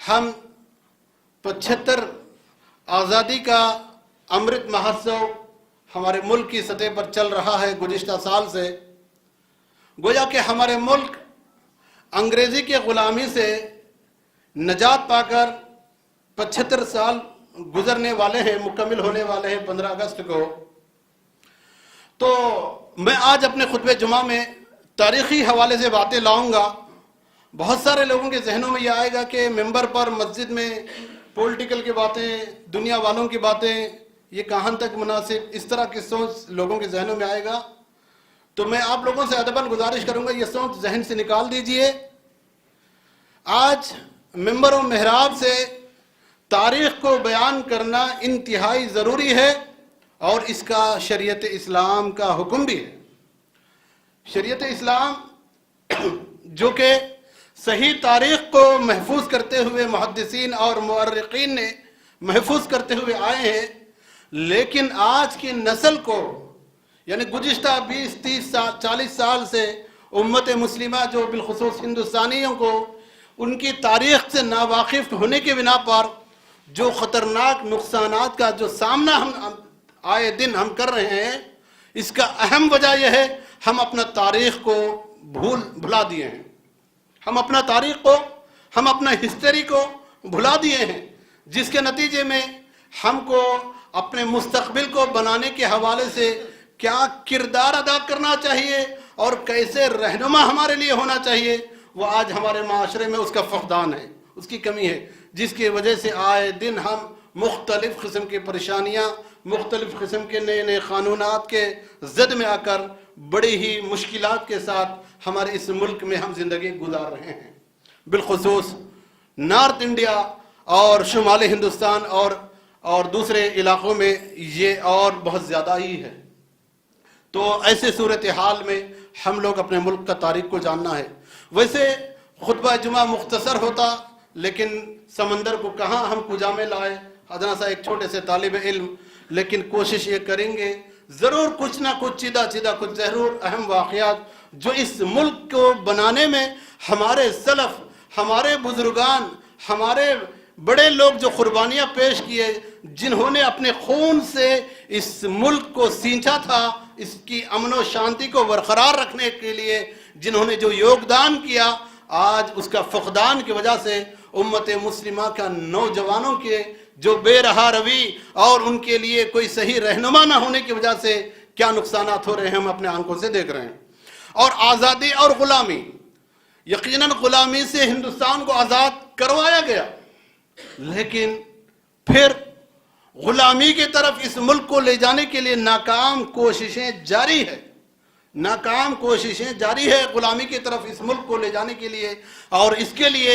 ہم 75 آزادی کا امرت مہوتسو ہمارے ملک کی سطح پر چل رہا ہے گزشتہ سال سے. گویا کہ ہمارے ملک انگریزی کے غلامی سے نجات پا کر 75 سال گزرنے والے ہیں، مکمل ہونے والے ہیں 15 اگست کو. تو میں آج اپنے خطبہ جمعہ میں تاریخی حوالے سے باتیں لاؤں گا. بہت سارے لوگوں کے ذہنوں میں یہ آئے گا کہ ممبر پر مسجد میں پولیٹیکل کی باتیں، دنیا والوں کی باتیں، یہ کہاں تک مناسب، اس طرح کی سوچ لوگوں کے ذہنوں میں آئے گا. تو میں آپ لوگوں سے ادباً گزارش کروں گا یہ سوچ ذہن سے نکال دیجئے. آج ممبر و محراب سے تاریخ کو بیان کرنا انتہائی ضروری ہے اور اس کا شریعت اسلام کا حکم بھی ہے. شریعت اسلام جو کہ صحیح تاریخ کو محفوظ کرتے ہوئے محدثین اور مورخین نے محفوظ کرتے ہوئے آئے ہیں، لیکن آج کی نسل کو یعنی گزشتہ 20 30 سال 40 سال سے امت مسلمہ جو بالخصوص ہندوستانیوں کو ان کی تاریخ سے ناواقف ہونے کے بنا پر جو خطرناک نقصانات کا جو سامنا ہم آئے دن ہم کر رہے ہیں، اس کا اہم وجہ یہ ہے ہم اپنا تاریخ کو بھلا دیے ہیں. ہم اپنا تاریخ کو، ہم اپنا ہسٹری کو بھلا دیے ہیں، جس کے نتیجے میں ہم کو اپنے مستقبل کو بنانے کے حوالے سے کیا کردار ادا کرنا چاہیے اور کیسے رہنما ہمارے لیے ہونا چاہیے، وہ آج ہمارے معاشرے میں اس کا فقدان ہے، اس کی کمی ہے، جس کی وجہ سے آئے دن ہم مختلف قسم کی پریشانیاں، مختلف قسم کے نئے نئے قانونات کے زد میں آ کر بڑی ہی مشکلات کے ساتھ ہمارے اس ملک میں ہم زندگی گزار رہے ہیں. بالخصوص نارتھ انڈیا اور شمالی ہندوستان اور دوسرے علاقوں میں یہ اور بہت زیادہ ہی ہے. تو ایسے صورتحال میں ہم لوگ اپنے ملک کا تاریخ کو جاننا ہے. ویسے خطبہ جمعہ مختصر ہوتا، لیکن سمندر کو کہاں ہم کجا میں لائے، حضرت صاحب ایک چھوٹے سے طالب علم، لیکن کوشش یہ کریں گے ضرور کچھ نہ کچھ چیدہ کچھ ضرور اہم واقعات جو اس ملک کو بنانے میں ہمارے سلف، ہمارے بزرگان، ہمارے بڑے لوگ جو قربانیاں پیش کیے، جنہوں نے اپنے خون سے اس ملک کو سینچا تھا، اس کی امن و شانتی کو برقرار رکھنے کے لیے جنہوں نے جو یوگدان کیا، آج اس کا فقدان کی وجہ سے امت مسلمہ کا نوجوانوں کے جو بے رہا روی اور ان کے لیے کوئی صحیح رہنما نہ ہونے کی وجہ سے کیا نقصانات ہو رہے ہیں ہم اپنے آنکھوں سے دیکھ رہے ہیں. اور آزادی اور غلامی، یقیناً غلامی سے ہندوستان کو آزاد کروایا گیا، لیکن پھر غلامی کی طرف اس ملک کو لے جانے کے لیے ناکام کوششیں جاری ہے. غلامی کی طرف اس ملک کو لے جانے کے لیے، اور اس کے لیے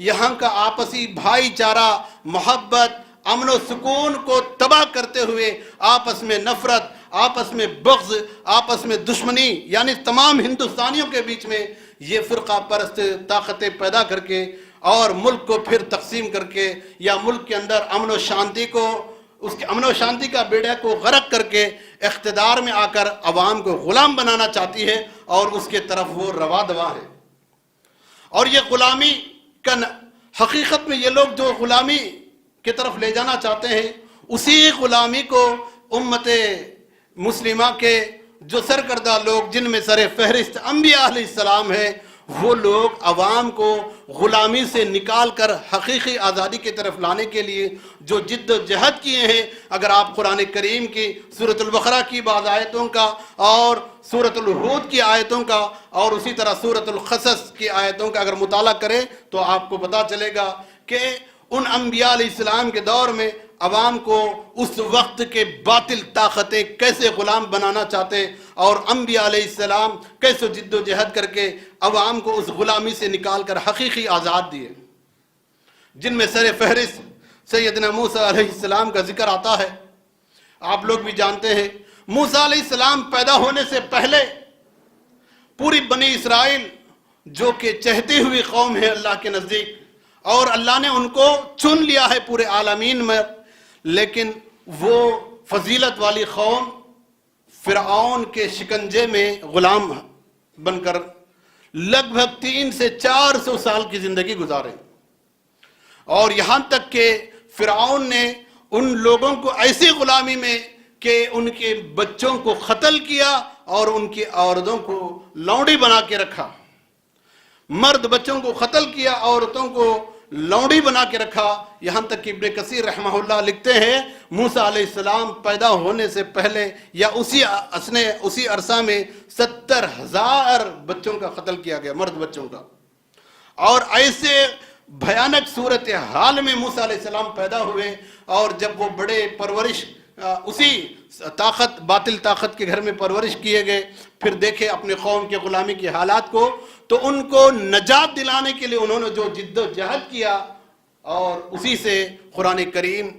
یہاں کا آپسی بھائی چارہ، محبت، امن و سکون کو تباہ کرتے ہوئے آپس میں نفرت، آپس میں بغض، آپس میں دشمنی، یعنی تمام ہندوستانیوں کے بیچ میں یہ فرقہ پرست طاقتیں پیدا کر کے اور ملک کو پھر تقسیم کر کے یا ملک کے اندر امن و شانتی کو، اس کے امن و شانتی کا بیڑا کو غرق کر کے اقتدار میں آ کر عوام کو غلام بنانا چاہتی ہے، اور اس کے طرف وہ روا دوا ہے. اور یہ غلامی کا حقیقت میں یہ لوگ جو غلامی کی طرف لے جانا چاہتے ہیں، اسی غلامی کو امت مسلمہ کے جو سرکردہ لوگ، جن میں سر فہرست انبیاء علیہ السلام ہے، وہ لوگ عوام کو غلامی سے نکال کر حقیقی آزادی کی طرف لانے کے لیے جو جد و جہد کیے ہیں. اگر آپ قرآن کریم کی سورۃ البقرہ کی بعض آیتوں کا اور سورۃ الہود کی آیتوں کا اور اسی طرح سورۃ القصص کی آیتوں کا اگر مطالعہ کریں تو آپ کو پتہ چلے گا کہ ان انبیاء علیہ السلام کے دور میں عوام کو اس وقت کے باطل طاقتیں کیسے غلام بنانا چاہتے، اور انبیاء علیہ السلام کیسے جد و جہد کر کے عوام کو اس غلامی سے نکال کر حقیقی آزاد دیے، جن میں سر فہرست سیدنا موسیٰ علیہ السلام کا ذکر آتا ہے. آپ لوگ بھی جانتے ہیں موسیٰ علیہ السلام پیدا ہونے سے پہلے پوری بنی اسرائیل جو کہ چہتی ہوئی قوم ہے اللہ کے نزدیک، اور اللہ نے ان کو چن لیا ہے پورے عالمین میں، لیکن وہ فضیلت والی قوم فرعون کے شکنجے میں غلام بن کر لگ بھگ 300 سے 400 سال کی زندگی گزارے. اور یہاں تک کہ فرعون نے ان لوگوں کو ایسی غلامی میں کہ ان کے بچوں کو قتل کیا اور ان کی عورتوں کو لونڈی بنا کے رکھا. مرد بچوں کو قتل کیا، عورتوں کو لونڈی بنا کے رکھا. یہاں تک کہ ابن کثیر رحمہ اللہ لکھتے ہیں موسیٰ علیہ السلام پیدا ہونے سے پہلے یا اسی عرصہ میں 70,000 بچوں کا قتل کیا گیا، مرد بچوں کا. اور ایسے بھیانک صورتحال میں موسیٰ علیہ السلام پیدا ہوئے، اور جب وہ بڑے پرورش اسی باطل طاقت کے گھر میں پرورش کیے گئے، پھر دیکھے اپنے قوم کے غلامی کے حالات کو، تو ان کو نجات دلانے کے لیے انہوں نے جو جد و جہد کیا، اور اسی سے قرآن کریم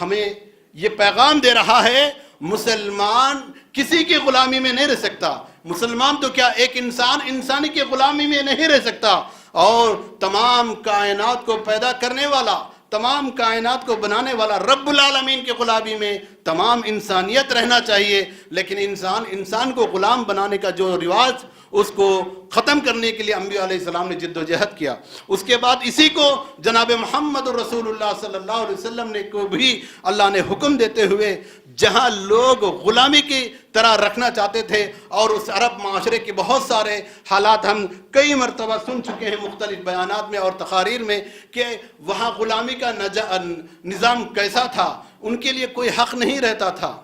ہمیں یہ پیغام دے رہا ہے مسلمان کسی کی غلامی میں نہیں رہ سکتا. مسلمان تو کیا، ایک انسانی کی غلامی میں نہیں رہ سکتا، اور تمام کائنات کو پیدا کرنے والا، تمام کائنات کو بنانے والا رب العالمین کے غلامی میں تمام انسانیت رہنا چاہیے. لیکن انسان کو غلام بنانے کا جو رواج، اس کو ختم کرنے کے لیے انبیاء علیہ السلام نے جد و جہد کیا. اس کے بعد اسی کو جناب محمد رسول اللہ صلی اللہ علیہ وسلم نے کو بھی اللہ نے حکم دیتے ہوئے، جہاں لوگ غلامی کی طرح رکھنا چاہتے تھے، اور اس عرب معاشرے کے بہت سارے حالات ہم کئی مرتبہ سن چکے ہیں مختلف بیانات میں اور تقاریر میں، کہ وہاں غلامی کا نظام کیسا تھا. ان کے لیے کوئی حق نہیں رہتا تھا،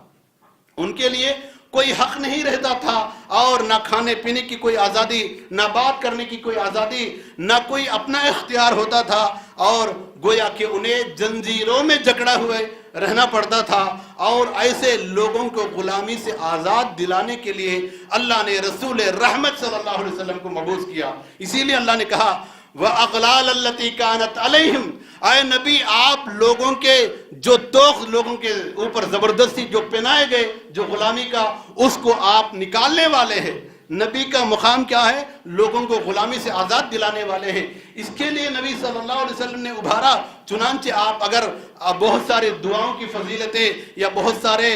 ان کے لیے کوئی حق نہیں رہتا تھا، اور نہ کھانے پینے کی کوئی آزادی، نہ بات کرنے کی کوئی آزادی، نہ کوئی اپنا اختیار ہوتا تھا، اور گویا کہ انہیں زنجیروں میں جکڑا ہوئے رہنا پڑتا تھا. اور ایسے لوگوں کو غلامی سے آزاد دلانے کے لیے اللہ نے رسول رحمت صلی اللہ علیہ وسلم کو مبعوث کیا. اسی لیے اللہ نے کہا وَأَغْلَالَ الَّتِي كَانَتْ عَلَيْهِمْ، اے نبی آپ لوگوں کے جو توق لوگوں کے اوپر زبردستی جو پہنائے گئے جو غلامی کا، اس کو آپ نکالنے والے ہیں. نبی کا مقام کیا ہے؟ لوگوں کو غلامی سے آزاد دلانے والے ہیں. اس کے لیے نبی صلی اللہ علیہ وسلم نے ابھارا. چنانچہ آپ اگر بہت سارے دعاؤں کی فضیلتیں یا بہت سارے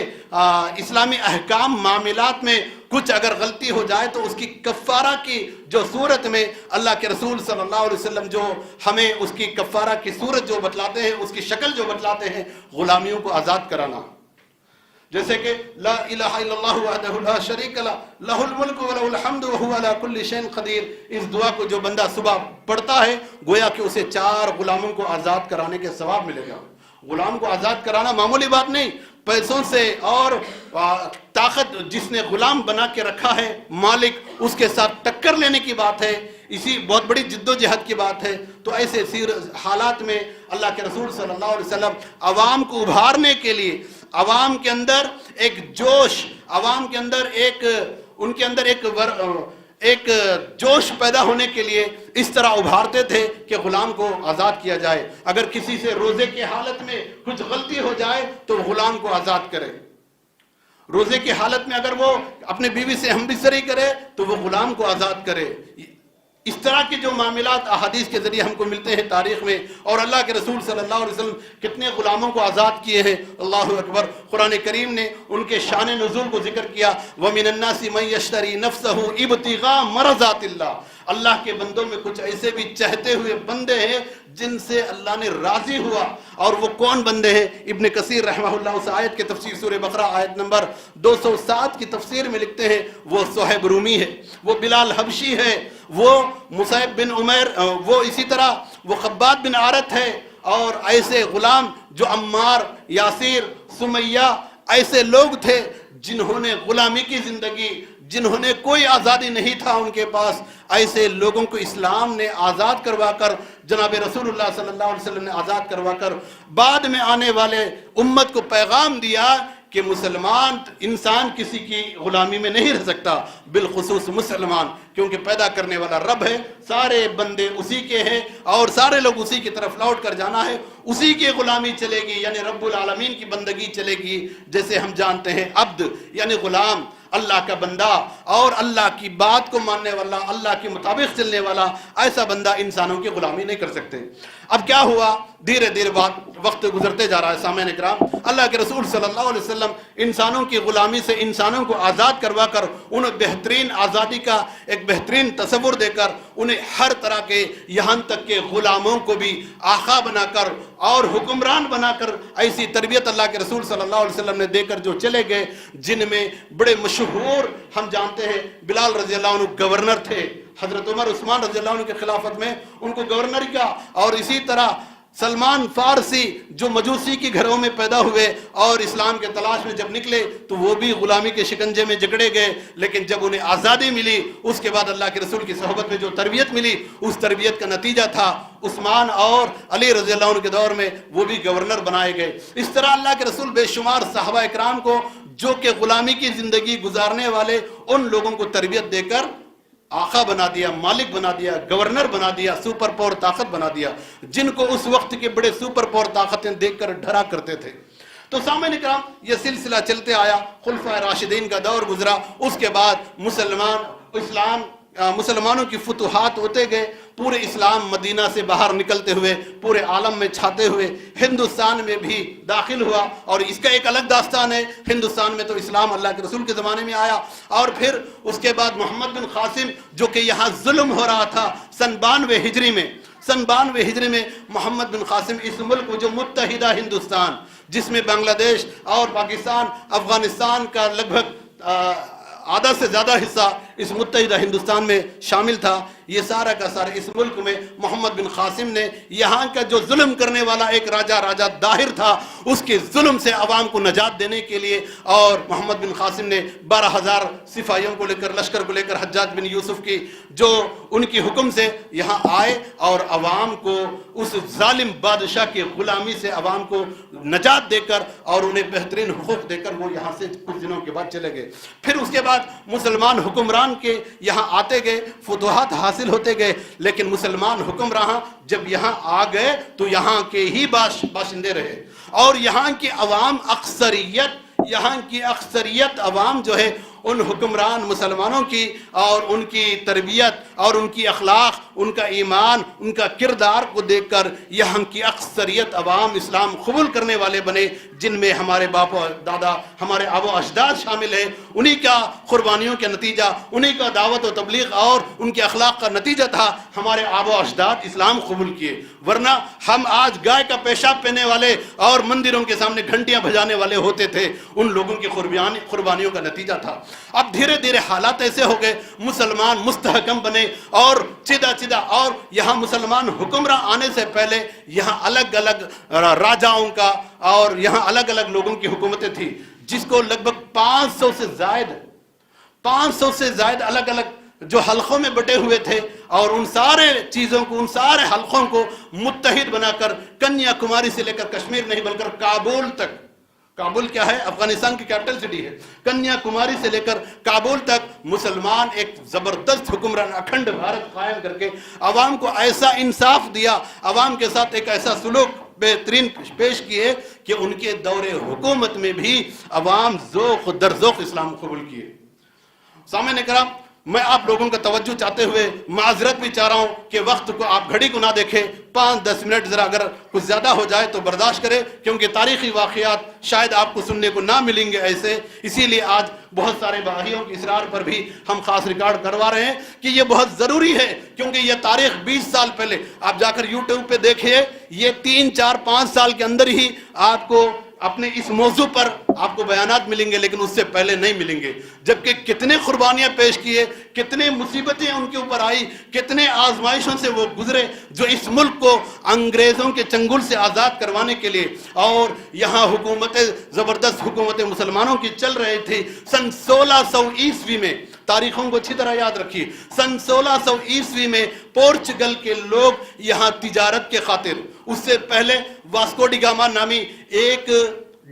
اسلامی احکام معاملات میں کچھ اگر غلطی ہو جائے تو اس کی کفارہ کی جو صورت میں اللہ کے رسول صلی اللہ علیہ وسلم جو ہمیں اس کی کفارہ کی صورت جو بتلاتے ہیں، اس کی شکل جو بتلاتے ہیں، غلامیوں کو آزاد کرانا. جیسے کہ لا الہ الا اللہ وحدہ لا شریک لہ لہ الملک ولہ الحمد وہو علی کل شیء قدیر. اس دعا کو جو بندہ صبح پڑھتا ہے، گویا کہ اسے 4 غلاموں کو آزاد کرانے کے ثواب ملے گا. غلام کو آزاد کرانا معمولی بات نہیں، پیسوں سے اور طاقت جس نے غلام بنا کے رکھا ہے مالک، اس کے ساتھ ٹکر لینے کی بات ہے. اسی بہت بڑی جد و جہد کی بات ہے. تو ایسے حالات میں اللہ کے رسول صلی اللہ علیہ وسلم عوام کو ابھارنے کے لیے، عوام کے اندر ایک جوش، عوام کے اندر ان کے اندر ایک جوش پیدا ہونے کے لیے اس طرح ابھارتے تھے کہ غلام کو آزاد کیا جائے. اگر کسی سے روزے کی حالت میں کچھ غلطی ہو جائے تو غلام کو آزاد کرے. روزے کی حالت میں اگر وہ اپنے بیوی سے ہمبستری کرے تو وہ غلام کو آزاد کرے. اس طرح کے جو معاملات احادیث کے ذریعے ہم کو ملتے ہیں تاریخ میں. اور اللہ کے رسول صلی اللہ علیہ وسلم کتنے غلاموں کو آزاد کیے ہیں. اللہ اکبر. قرآن کریم نے ان کے شان نزول کو ذکر کیا. وَمِنَ النَّاسِ مَن يَشْتَرِي نَفْسَهُ ابْتِغَاءَ مَرْضَاتِ اللَّهِ. اللہ کے بندوں میں کچھ ایسے بھی چہتے ہوئے بندے ہیں جن سے اللہ نے راضی ہوا. اور وہ کون بندے ہیں؟ ابن کثیر رحمہ اللہ اس آیت کے تفسیر سورہ بقرہ آیت نمبر 207 کی تفسیر میں لکھتے ہیں وہ صہیب رومی ہے، وہ بلال حبشی ہے، وہ مصعب بن عمیر، وہ اسی طرح وہ خباب بن عارت ہے. اور ایسے غلام جو عمار، یاسیر، سمیہ، ایسے لوگ تھے جنہوں نے غلامی کی زندگی، جنہوں نے کوئی آزادی نہیں تھا ان کے پاس. ایسے لوگوں کو اسلام نے آزاد کروا کر، جناب رسول اللہ صلی اللہ علیہ وسلم نے آزاد کروا کر بعد میں آنے والے امت کو پیغام دیا کہ مسلمان انسان کسی کی غلامی میں نہیں رہ سکتا، بالخصوص مسلمان، کیونکہ پیدا کرنے والا رب ہے. سارے بندے اسی کے ہیں اور سارے لوگ اسی کی طرف لوٹ کر جانا ہے. اسی کی غلامی چلے گی، یعنی رب العالمین کی بندگی چلے گی. جیسے ہم جانتے ہیں عبد یعنی غلام، اللہ کا بندہ اور اللہ کی بات کو ماننے والا، اللہ کے مطابق چلنے والا، ایسا بندہ انسانوں کی غلامی نہیں کر سکتے. اب کیا ہوا؟ دھیرے دھیرے وقت گزرتے جا رہا ہے. سامعین اکرام، اللہ کے رسول صلی اللہ علیہ وسلم انسانوں کی غلامی سے انسانوں کو آزاد کروا کر انہیں بہترین آزادی کا ایک بہترین تصور دے کر انہیں ہر طرح کے یہاں تک کہ غلاموں کو بھی آقا بنا کر اور حکمران بنا کر ایسی تربیت اللہ کے رسول صلی اللہ علیہ وسلم نے دے کر جو چلے گئے، جن میں بڑے مشہور ہم جانتے ہیں بلال رضی اللہ عنہ گورنر تھے، حضرت عمر عثمان رضی اللہ عنہ کی خلافت میں ان کو گورنر کیا، اور اسی طرح سلمان فارسی جو مجوسی کی گھروں میں پیدا ہوئے اور اسلام کے تلاش میں جب نکلے تو وہ بھی غلامی کے شکنجے میں جکڑے گئے، لیکن جب انہیں آزادی ملی اس کے بعد اللہ کے رسول کی صحبت میں جو تربیت ملی، اس تربیت کا نتیجہ تھا عثمان اور علی رضی اللہ عنہ کے دور میں وہ بھی گورنر بنائے گئے۔ اس طرح اللہ کے رسول بے شمار صحابہ اکرام کو جو کہ غلامی کی زندگی گزارنے والے ان لوگوں کو تربیت دے کر آقا بنا دیا، مالک بنا دیا، گورنر بنا دیا، سپر پاور طاقت بنا دیا، جن کو اس وقت کے بڑے سپر پاور طاقتیں دیکھ کر ڈرا کرتے تھے۔ تو سامعین کرام، یہ سلسلہ چلتے آیا، خلفائے راشدین کا دور گزرا، اس کے بعد مسلمانوں کی فتوحات ہوتے گئے، پورے اسلام مدینہ سے باہر نکلتے ہوئے پورے عالم میں چھاتے ہوئے ہندوستان میں بھی داخل ہوا، اور اس کا ایک الگ داستان ہے۔ ہندوستان میں تو اسلام اللہ کے رسول کے زمانے میں آیا، اور پھر اس کے بعد محمد بن قاسم جو کہ یہاں ظلم ہو رہا تھا سن 92 ہجری میں محمد بن قاسم اس ملک جو متحدہ ہندوستان، جس میں بنگلہ دیش اور پاکستان، افغانستان کا لگ بھگ آدھا سے زیادہ حصہ اس متحدہ ہندوستان میں شامل تھا، یہ سارا کا سارا اس ملک میں محمد بن قاسم نے یہاں کا جو ظلم کرنے والا ایک راجہ داہر تھا، اس کے ظلم سے عوام کو نجات دینے کے لیے، اور محمد بن قاسم نے 12,000 سپاہیوں کو لے کر، لشکر کو لے کر حجاج بن یوسف کی جو ان کی حکم سے یہاں آئے اور عوام کو اس ظالم بادشاہ کی غلامی سے عوام کو نجات دے کر اور انہیں بہترین حقوق دے کر وہ یہاں سے کچھ دنوں کے بعد چلے گئے۔ پھر اس کے بعد مسلمان حکمران کے یہاں آتے گئے، فتوحات حاصل ہوتے گئے، لیکن مسلمان حکمراں جب یہاں آ گئے تو یہاں کے ہی باشندے رہے، اور یہاں کی اکثریت عوام جو ہے ان حکمران مسلمانوں کی اور ان کی تربیت اور ان کی اخلاق، ان کا ایمان، ان کا کردار کو دیکھ کر یہاں کی اکثریت عوام اسلام قبول کرنے والے بنے، جن میں ہمارے باپ و دادا، ہمارے آبا و اجداد شامل ہیں۔ انہی کا قربانیوں کا نتیجہ، انہی کا دعوت و تبلیغ اور ان کے اخلاق کا نتیجہ تھا ہمارے آبا و اجداد اسلام قبول کیے، ورنہ ہم آج گائے کا پیشاب پینے والے اور مندروں کے سامنے گھنٹیاں بجانے والے ہوتے تھے، ان لوگوں کی قربانیوں کا نتیجہ تھا۔ اب دھیرے دھیرے حالات ایسے ہو گئے، مسلمان مستحکم بنے، اور چیدہ اور یہاں مسلمان حکمراں آنے سے پہلے یہاں الگ الگ راجاؤں کا اور یہاں الگ الگ لوگوں کی حکومتیں تھیں، جس کو لگ بھگ 500 سے زائد الگ الگ جو حلقوں میں بٹے ہوئے تھے، اور ان سارے چیزوں کو، ان سارے حلقوں کو متحد بنا کر کنیا کماری سے لے کر کشمیر نہیں بلکہ کابل تک، کابل کیا ہے؟ افغانستان کی کیپٹل سٹی ہے، کنیا کماری سے لے کر کابل تک مسلمان ایک زبردست حکمران اکھنڈ بھارت قائم کر کے عوام کو ایسا انصاف دیا، عوام کے ساتھ ایک ایسا سلوک بہترین پیش کیے کہ ان کے دور حکومت میں بھی عوام ذوق در ذوق اسلام قبول کیے۔ سامعین کرام، میں آپ لوگوں کا توجہ چاہتے ہوئے معذرت بھی چاہ رہا ہوں کہ وقت کو آپ گھڑی کو نہ دیکھیں، 5-10 منٹ ذرا اگر کچھ زیادہ ہو جائے تو برداشت کریں، کیونکہ تاریخی واقعات شاید آپ کو سننے کو نہ ملیں گے ایسے، اسی لیے آج بہت سارے بھائیوں کی اصرار پر بھی ہم خاص ریکارڈ کروا رہے ہیں کہ یہ بہت ضروری ہے، کیونکہ یہ تاریخ 20 سال پہلے آپ جا کر یوٹیوب پہ دیکھیے، یہ 3-4-5 سال کے اندر ہی آپ کو اپنے اس موضوع پر آپ کو بیانات ملیں گے، لیکن اس سے پہلے نہیں ملیں گے، جبکہ کتنے قربانیاں پیش کیے، کتنے مصیبتیں ان کے اوپر آئی، کتنے آزمائشوں سے وہ گزرے، جو اس ملک کو انگریزوں کے چنگل سے آزاد کروانے کے لیے، اور یہاں زبردست حکومت مسلمانوں کی چل رہی تھی۔ سن 1600 عیسوی میں، تاریخوں کو اچھی طرح یاد رکھیے، سن 1600 عیسوی میں پورچگل کے لوگ یہاں تجارت کے خاطر، اس سے پہلے واسکو ڈی گاما نامی ایک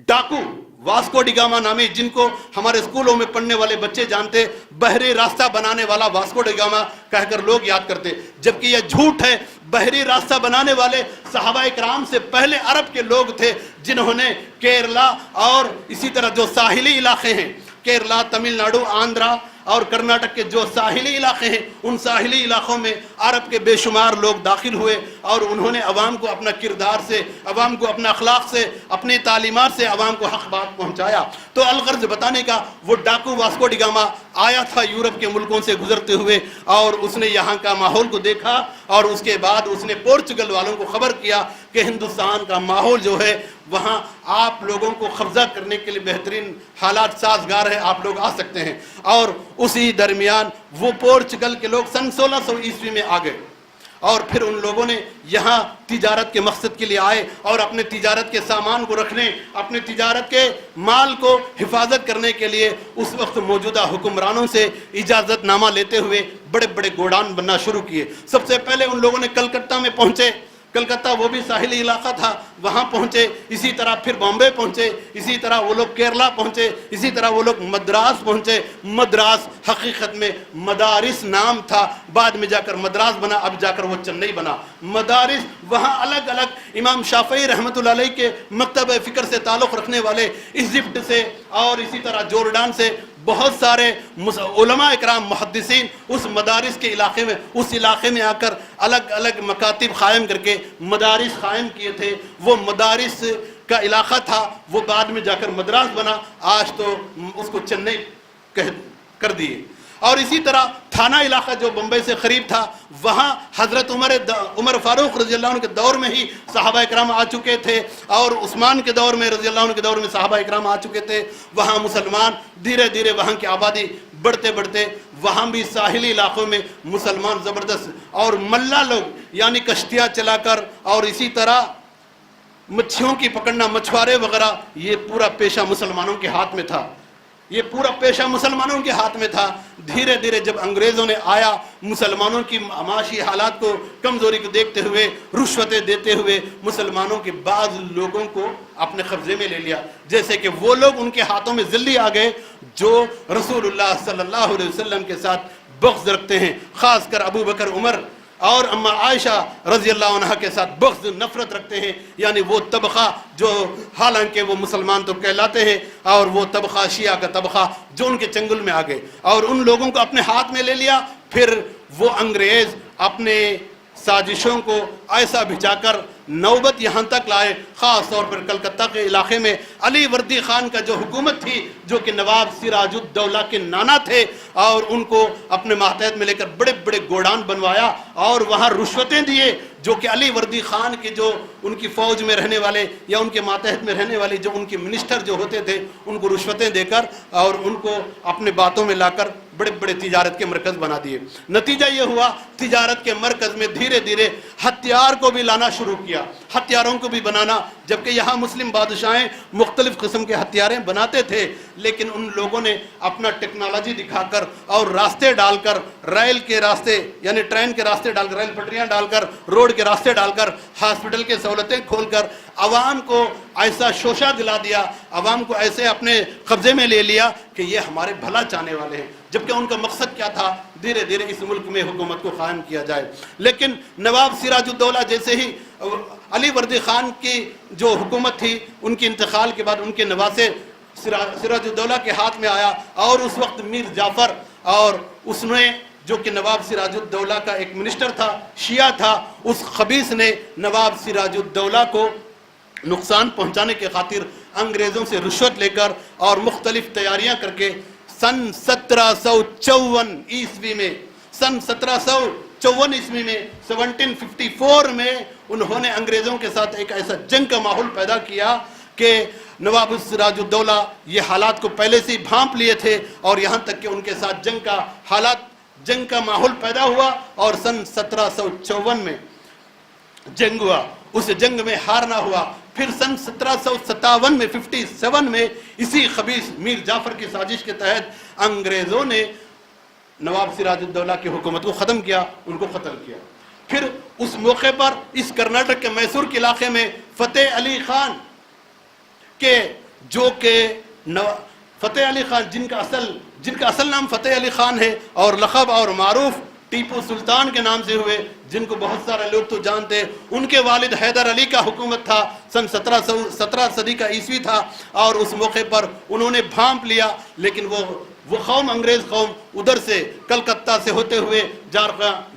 ڈاکو، واسکو ڈی گاما نامی، جن کو ہمارے اسکولوں میں پڑھنے والے بچے جانتے، بحری راستہ بنانے والا واسکو ڈی گاما کہہ کر لوگ یاد کرتے، جبکہ یہ جھوٹ ہے۔ بحری راستہ بنانے والے صحابہ اکرام سے پہلے عرب کے لوگ تھے، جنہوں نے کیرلا اور اسی طرح جو ساحلی علاقے ہیں، کیرلا، تمل ناڈو، آندھرا اور کرناٹک کے جو ساحلی علاقے ہیں ان ساحلی علاقوں میں عرب کے بے شمار لوگ داخل ہوئے اور انہوں نے عوام کو اپنا کردار سے، عوام کو اپنا اخلاق سے، اپنی تعلیمات سے عوام کو حق بات پہنچایا۔ تو الغرض بتانے کا، وہ ڈاکو واسکو ڈی گاما آیا تھا یورپ کے ملکوں سے گزرتے ہوئے، اور اس نے یہاں کا ماحول کو دیکھا، اور اس کے بعد اس نے پورچگل والوں کو خبر کیا کہ ہندوستان کا ماحول جو ہے وہاں آپ لوگوں کو قبضہ کرنے کے لیے بہترین حالات سازگار ہے، آپ لوگ آ سکتے ہیں۔ اور اسی درمیان وہ پورچگل کے لوگ سن 1600 عیسوی میں آ گئے، اور پھر ان لوگوں نے یہاں تجارت کے مقصد کے لیے آئے، اور اپنے تجارت کے سامان کو رکھنے، اپنے تجارت کے مال کو حفاظت کرنے کے لیے اس وقت موجودہ حکمرانوں سے اجازت نامہ لیتے ہوئے بڑے بڑے گوڈان بننا شروع کیے۔ سب سے پہلے ان لوگوں نے کلکتہ میں پہنچے، کلکتہ وہ بھی ساحلی علاقہ تھا، وہاں پہنچے، اسی طرح پھر بامبے پہنچے، اسی طرح وہ لوگ کیرلا پہنچے، اسی طرح وہ لوگ مدراس پہنچے۔ مدراس حقیقت میں مدارس نام تھا، بعد میں جا کر مدراس بنا، اب جا کر وہ چنئی بنا۔ مدارس وہاں الگ الگ امام شافعی رحمۃ اللہ علیہ کے مکتب فکر سے تعلق رکھنے والے، ایجپٹ سے اور اسی طرح جورڈان سے بہت سارے علماء اکرام محدثین اس مدارس کے علاقے میں، اس علاقے میں آ کر الگ الگ مکاتب قائم کر کے مدارس قائم کیے تھے۔ وہ مدارس کا علاقہ تھا، وہ بعد میں جا کر مدراس بنا، آج تو اس کو چنئی کر دیے۔ اور اسی طرح تھانہ علاقہ جو بمبئی سے قریب تھا، وہاں حضرت عمر فاروق رضی اللہ عنہ کے دور میں ہی صحابہ اکرام آ چکے تھے، اور عثمان کے دور میں رضی اللہ عنہ کے دور میں صحابہ اکرام آ چکے تھے۔ وہاں مسلمان دھیرے دھیرے وہاں کی آبادی بڑھتے بڑھتے وہاں بھی ساحلی علاقوں میں مسلمان زبردست، اور ملا لوگ یعنی کشتیاں چلا کر، اور اسی طرح مچھیوں کی پکڑنا، مچھوارے وغیرہ، یہ پورا پیشہ مسلمانوں کے ہاتھ میں تھا، یہ پورا پیشہ مسلمانوں کے ہاتھ میں تھا۔ دھیرے دھیرے جب انگریزوں نے آیا، مسلمانوں کی معاشی حالات کو، کمزوری کو دیکھتے ہوئے، رشوتیں دیتے ہوئے مسلمانوں کے بعض لوگوں کو اپنے قبضے میں لے لیا، جیسے کہ وہ لوگ ان کے ہاتھوں میں ذلی آ گئے جو رسول اللہ صلی اللہ علیہ وسلم کے ساتھ بغض رکھتے ہیں، خاص کر ابو بکر، عمر اور اما عائشہ رضی اللہ عنہ کے ساتھ بغض، نفرت رکھتے ہیں، یعنی وہ طبقہ جو حالانکہ وہ مسلمان تو کہلاتے ہیں، اور وہ طبقہ شیعہ کا طبقہ جو ان کے چنگل میں آ گئے اور ان لوگوں کو اپنے ہاتھ میں لے لیا۔ پھر وہ انگریز اپنے سازشوں کو ایسا بھجا کر نوبت یہاں تک لائے، خاص طور پر کلکتہ کے علاقے میں علی وردی خان کا جو حکومت تھی، جو کہ نواب سراج الدولہ کے نانا تھے، اور ان کو اپنے ماتحت میں لے کر بڑے بڑے گوڈان بنوایا، اور وہاں رشوتیں دیے، جو کہ علی وردی خان کے جو ان کی فوج میں رہنے والے یا ان کے ماتحت میں رہنے والے جو ان کے منسٹر جو ہوتے تھے، ان کو رشوتیں دے کر اور ان کو اپنے باتوں میں لا کر بڑے بڑے تجارت کے مرکز بنا دیے۔ نتیجہ یہ ہوا، تجارت کے مرکز میں دھیرے دھیرے ہتھیار کو بھی لانا شروع کیا، ہتھیاروں کو بھی بنانا، جبکہ یہاں مسلم بادشاہیں مختلف قسم کے ہتھیاریں بناتے تھے، لیکن ان لوگوں نے اپنا ٹیکنالوجی دکھا کر اور راستے ڈال کر، ریل کے راستے یعنی ٹرین کے راستے ڈال کر، ریل پٹریاں ڈال کر، روڈ کے راستے ڈال کر، ہاسپٹل کے سہولتیں کھول کر عوام کو ایسا شوشہ دلا دیا، عوام کو ایسے اپنے قبضے میں لے لیا کہ یہ ہمارے بھلا چاہنے والے ہیں، جبکہ ان کا مقصد کیا تھا؟ دھیرے دھیرے اس ملک میں حکومت کو قائم کیا جائے۔ لیکن نواب سراج الدولہ جیسے ہی علی وردی خان کی جو حکومت تھی، ان کے انتقال کے بعد ان کے نواسے سراج الدولہ کے ہاتھ میں آیا، اور اس وقت میر جعفر، اور اس نے جو کہ نواب سراج الدولہ کا ایک منسٹر تھا، شیعہ تھا، اس خبیث نے نواب سراج الدولہ کو نقصان پہنچانے کے خاطر انگریزوں سے رشوت لے کر اور مختلف تیاریاں کر کے سن 1754 عیسوی میں، سن 1754 عیسوی میں 1754 میں انہوں نے انگریزوں کے ساتھ ایک ایسا جنگ کا ماحول پیدا کیا کہ نواب سراج الدولہ یہ حالات کو پہلے سے ہی بھانپ لیے تھے، اور یہاں تک کہ ان کے ساتھ جنگ کا ماحول پیدا ہوا، اور سن 1754 میں جنگ ہوا، اس جنگ میں ہارنا ہوا۔ پھر سن 1757 میں 57 میں اسی خبیث میر جعفر کی سازش کے تحت انگریزوں نے نواب سراج الدولہ کی حکومت کو ختم کیا، ان کو قتل کیا۔ پھر اس موقع پر اس کرناٹک کے میسور کے علاقے میں فتح علی خان کے جو کہ فتح علی خان جن کا اصل نام فتح علی خان ہے، اور لقب اور معروف ٹیپو سلطان کے نام سے ہوئے، جن کو بہت سارے لوگ تو جانتے، ان کے والد حیدر علی کا حکومت تھا، سن 17 صدی کا عیسوی تھا، اور اس موقع پر انہوں نے بھانپ لیا، لیکن وہ وہ قوم انگریز قوم ادھر سے کلکتہ سے ہوتے ہوئے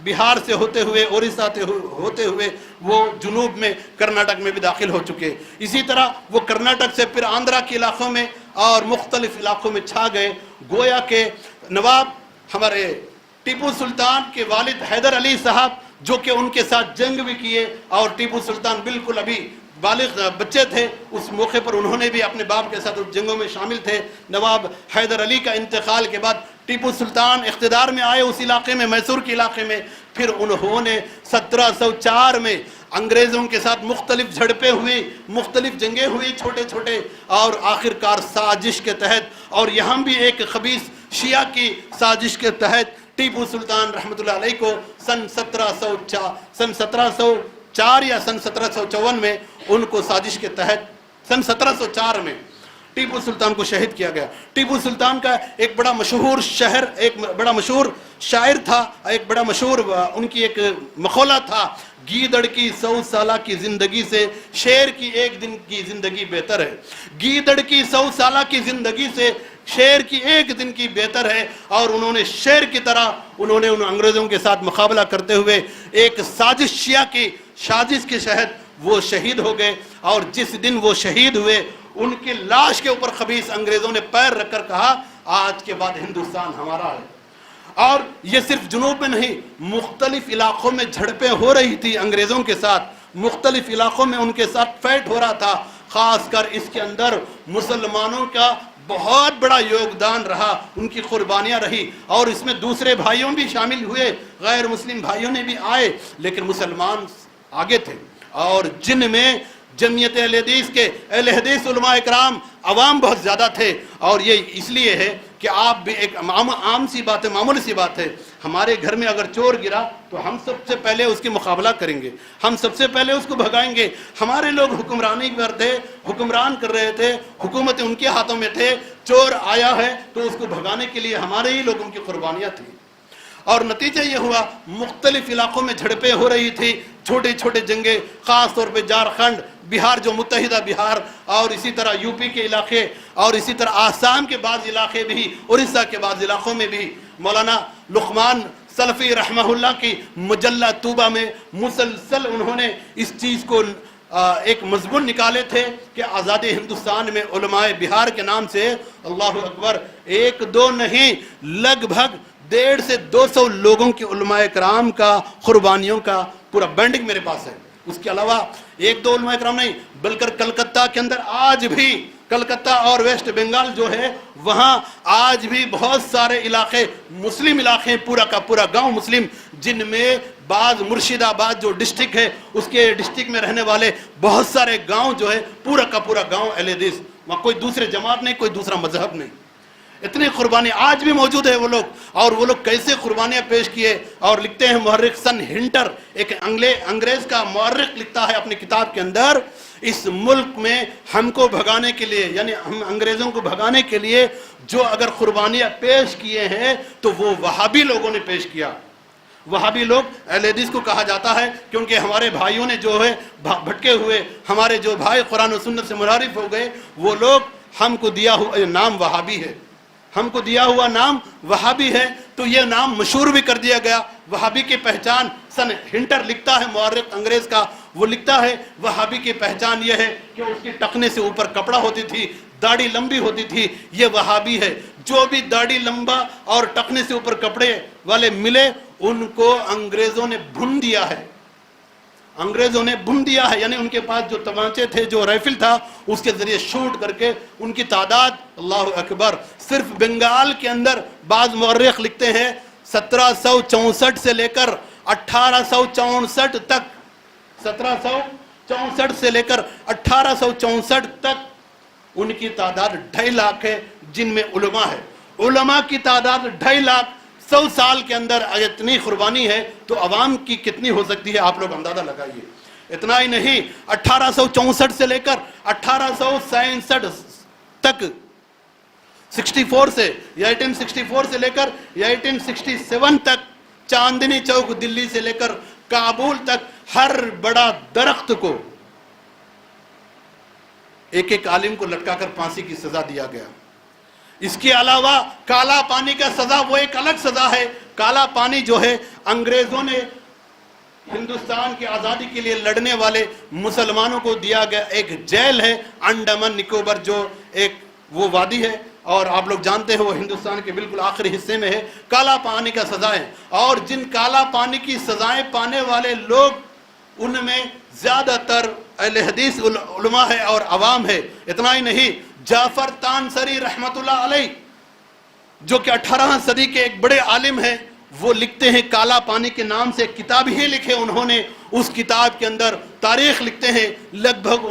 بہار سے ہوتے ہوئے اڑیسہ سے ہوتے ہوئے وہ جنوب میں کرناٹک میں بھی داخل ہو چکے. اسی طرح وہ کرناٹک سے پھر آندھرا کے علاقوں میں اور مختلف علاقوں میں چھا گئے. گویا کہ نواب ہمارے ٹیپو سلطان کے والد حیدر علی صاحب جو کہ ان کے ساتھ جنگ بھی کیے اور ٹیپو سلطان بالکل ابھی بالغ بچے تھے اس موقع پر انہوں نے بھی اپنے باپ کے ساتھ جنگوں میں شامل تھے. نواب حیدر علی کا انتقال کے بعد ٹیپو سلطان اقتدار میں آئے اس علاقے میں میسور کے علاقے میں. پھر انہوں نے 1704 میں انگریزوں کے ساتھ مختلف جھڑپیں ہوئی, مختلف جنگیں ہوئی چھوٹے چھوٹے, اور آخر کار سازش کے تحت اور یہاں بھی ایک خبیث شیعہ کی سازش کے تحت ٹیپو سلطان رحمۃ اللہ علیہ کو سن 1704 یا سن 1754 میں ان کو سازش کے تحت سن 1704 میں ٹیپو سلطان کو شہید کیا گیا. ٹیپو سلطان کا ایک بڑا مشہور شہر, ایک بڑا مشہور شاعر تھا, ایک بڑا مشہور ان کی ایک مقولہ تھا, گیدڑ کی 100 سالہ کی زندگی سے شیر کی ایک دن کی زندگی بہتر ہے. گیدڑ کی 100 سالہ کی زندگی سے شیر کی ایک دن کی بہتر ہے. اور انہوں نے شیر کی طرح انہوں نے ان انگریزوں کے ساتھ مقابلہ کرتے ہوئے ایک سازش شیعہ کی سازش کے تحت وہ شہید ہو گئے. اور جس دن وہ شہید ہوئے ان کی لاش کے اوپر خبیث انگریزوں نے پیر رکھ کر کہا آج کے بعد ہندوستان ہمارا ہے. اور یہ صرف جنوب میں نہیں, مختلف علاقوں میں جھڑپیں ہو رہی تھی انگریزوں کے ساتھ, مختلف علاقوں میں ان کے ساتھ فائٹ ہو رہا تھا. خاص کر اس کے اندر مسلمانوں کا بہت بڑا یوگدان رہا, ان کی قربانیاں رہی, اور اس میں دوسرے بھائیوں بھی شامل ہوئے, غیر مسلم بھائیوں نے بھی آئے, لیکن مسلمان آگے تھے. اور جن میں جمعیت اہل حدیث کے اہل حدیث علماء اکرام عوام بہت زیادہ تھے. اور یہ اس لیے ہے کہ آپ بھی ایک عام سی بات ہے, معمولی سی بات ہے, ہمارے گھر میں اگر چور گرا تو ہم سب سے پہلے اس کی مقابلہ کریں گے, ہم سب سے پہلے اس کو بھگائیں گے. ہمارے لوگ حکمرانی کرتے, حکمران کر رہے تھے, حکومت ان کے ہاتھوں میں تھے, چور آیا ہے تو اس کو بھگانے کے لیے ہمارے ہی لوگوں کی قربانیاں تھیں. اور نتیجہ یہ ہوا مختلف علاقوں میں جھڑپیں ہو رہی تھی, چھوٹے چھوٹے جنگیں, خاص طور پہ جھارکھنڈ, بہار جو متحدہ بہار, اور اسی طرح یو پی کے علاقے, اور اسی طرح آسام کے بعض علاقے بھی, اڑیسہ کے بعض علاقوں میں بھی. مولانا لقمان سلفی رحمہ اللہ کی مجلہ طوبہ میں مسلسل انہوں نے اس چیز کو ایک مضمون نکالے تھے کہ آزادی ہندوستان میں علماء بہار کے نام سے, اللہ اکبر, ایک دو نہیں, لگ بھگ 150 سے 200 لوگوں کے علماء کرام کا قربانیوں کا پورا بینڈنگ میرے پاس ہے. اس کے علاوہ ایک دو علماء کرام نہیں بلکہ کلکتہ کے اندر آج بھی, کلکتہ اور ویسٹ بنگال جو ہے وہاں آج بھی بہت سارے علاقے مسلم علاقے, پورا کا پورا گاؤں مسلم, جن میں بعض مرشد آباد جو ڈسٹرکٹ ہے اس کے ڈسٹرکٹ میں رہنے والے بہت سارے گاؤں جو ہے پورا کا پورا گاؤں اہل حدیث, وہاں کوئی دوسرے جماعت نہیں, کوئی دوسرا مذہب نہیں. اتنی قربانی آج بھی موجود ہے وہ لوگ. اور وہ لوگ کیسے قربانیاں پیش کیے. اور لکھتے ہیں مورخ سن ہنٹر, ایک انگریز کا مورخ, لکھتا ہے اپنی کتاب کے اندر, اس ملک میں ہم کو بھگانے کے لیے, یعنی ہم انگریزوں کو بھگانے کے لیے جو اگر قربانیاں پیش کیے ہیں تو وہ وہابی لوگوں نے پیش کیا. وہابی لوگ اہل حدیث کو کہا جاتا ہے کیونکہ ہمارے بھائیوں نے جو ہے بھٹکے ہوئے, ہمارے جو بھائی قرآن و سنت سے منحرف ہو گئے, وہ لوگ ہم کو دیا ہوا نام وہابی ہے, ہم کو دیا ہوا نام وہابی ہے, تو یہ نام مشہور بھی کر دیا گیا. وہابی کی پہچان, سن ہنٹر لکھتا ہے مورخ انگریز کا, وہ لکھتا ہے وہابی کی پہچان یہ ہے کہ اس کی ٹخنے سے اوپر کپڑا ہوتی تھی, داڑھی لمبی ہوتی تھی, یہ وہابی ہے. جو بھی داڑھی لمبا اور ٹخنے سے اوپر کپڑے والے ملے ان کو انگریزوں نے بھن دیا ہے, انگریزوں نے بھن دیا ہے. یعنی ان کے پاس جو تمانچے تھے, جو رائفل تھا, اس کے ذریعے شوٹ کر کے ان کی تعداد, اللہ اکبر, صرف بنگال کے اندر بعض مورخ لکھتے ہیں 1764 سے لے کر 1864 تک, 1764 سے لے کر 1864 تک ان کی تعداد 2.5 لاکھ ہے, جن میں علماء ہے. علماء کی تعداد 2.5 لاکھ, 100 سال کے اندر اتنی قربانی ہے تو عوام کی کتنی ہو سکتی ہے, آپ لوگ اندازہ لگائیے. اتنا ہی نہیں, 1864 سے لے کر 1867 تک, 64 سے یا 1864 سے لے کر یا 1867 تک, چاندنی چوک دلی سے لے کر کابل تک ہر بڑا درخت کو ایک ایک عالم کو لٹکا کر پھانسی کی سزا دیا گیا. اس کے علاوہ کالا پانی کا سزا وہ ایک الگ سزا ہے. کالا پانی جو ہے انگریزوں نے ہندوستان کی آزادی کے لیے لڑنے والے مسلمانوں کو دیا گیا ایک جیل ہے. انڈمان نکوبر جو ایک وہ وادی ہے اور آپ لوگ جانتے ہیں وہ ہندوستان کے بالکل آخری حصے میں ہے. کالا پانی کا سزائیں اور جن کالا پانی کی سزائیں پانے والے لوگ ان میں زیادہ تر اہل حدیث علماء ہے اور عوام ہے. اتنا ہی نہیں، جعفر تانسری رحمت اللہ علیہ جو کہ 18 صدی کے ایک بڑے عالم ہیں، وہ لکھتے ہیں کالا پانی کے نام سے کتاب ہی لکھے انہوں نے. اس کتاب کے اندر تاریخ لکھتے ہیں، لگ بھگ